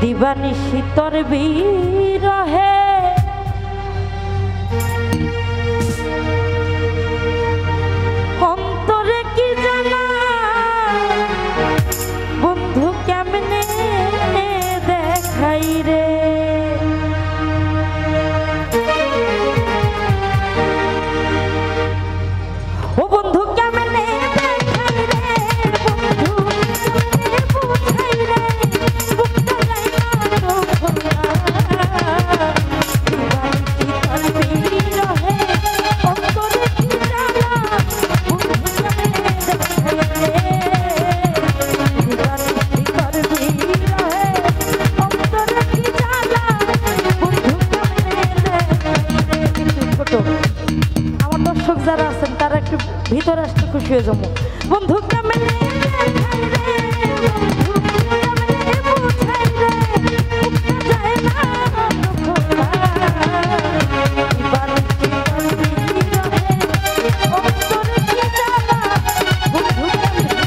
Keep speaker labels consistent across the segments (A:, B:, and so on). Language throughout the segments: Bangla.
A: দিবানিশি তোর বিরহে অন্তরে কি জানা বন্ধু কেমনে দেখাই রে ও বন্ধু কেমনে দেখাই রে বন্ধু কেমনে বুঝাই রে বুকটা যায় না তো খোলা দিবানিশি তোর বিরহে অন্তরে কি জানা বন্ধু কেমনে দেখাই রে দিবানিশি তোর বিরহে অন্তরে কি জানা বন্ধু কেমনে দেখাই রে ছোট আমার দর্শক যারা আছেন তারা একটু ভিতরে আসতে খুশি হয়ে যাবো বন্ধু কেমনে দেখাই রে বন্ধু কেমনে বুঝাই রে বুকটা যায় না তো খোলা দিবানিশি তোর বিরহে অন্তরে কি জানা বন্ধু কেমনে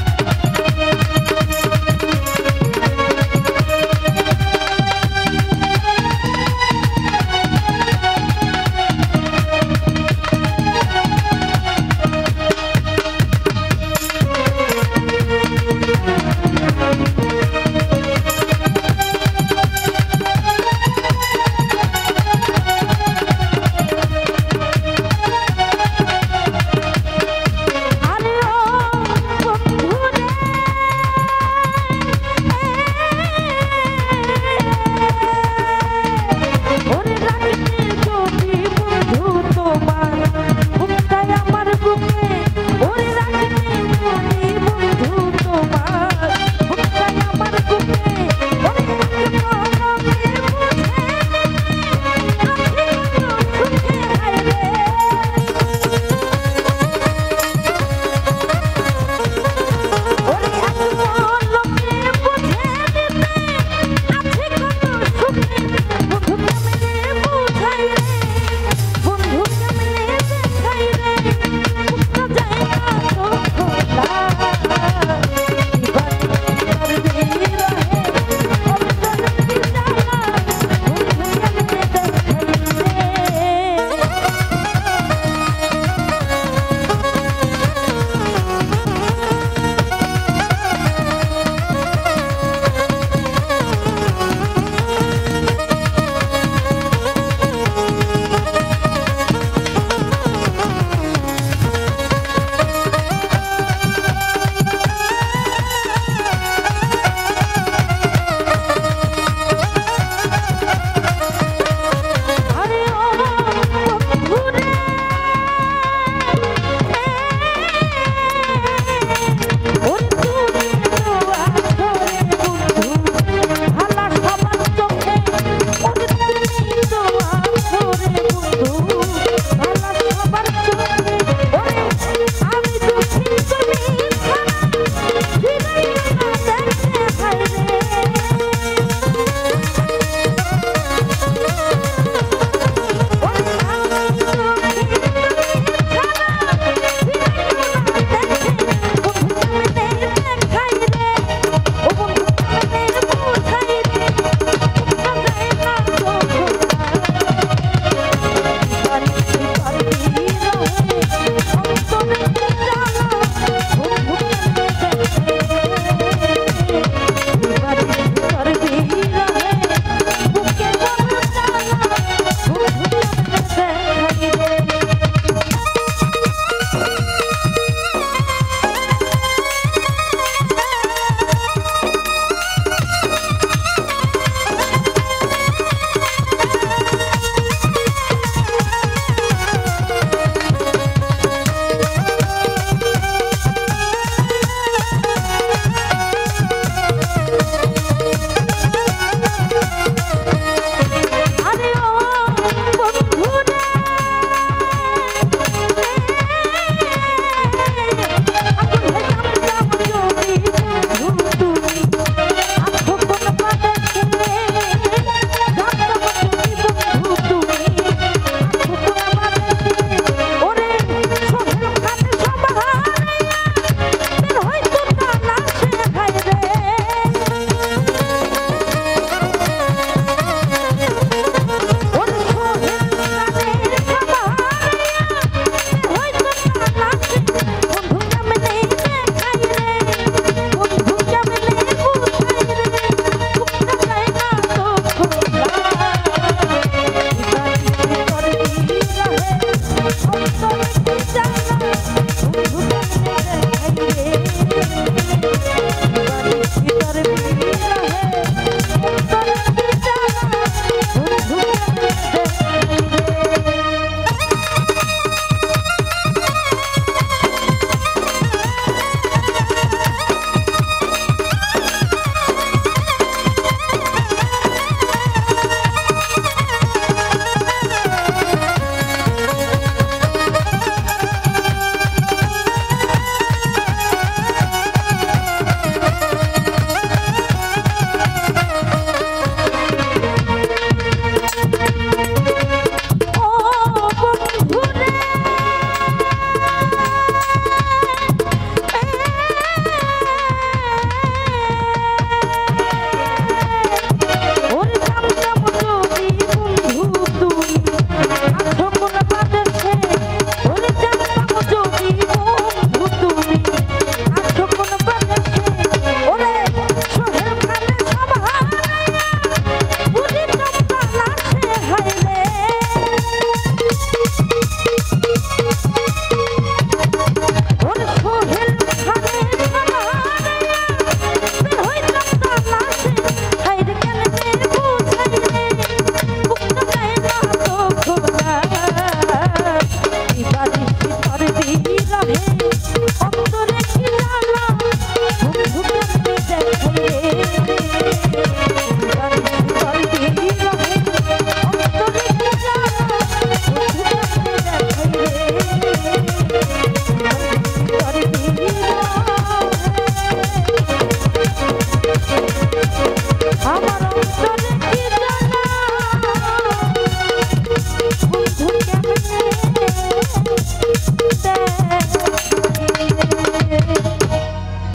A: রে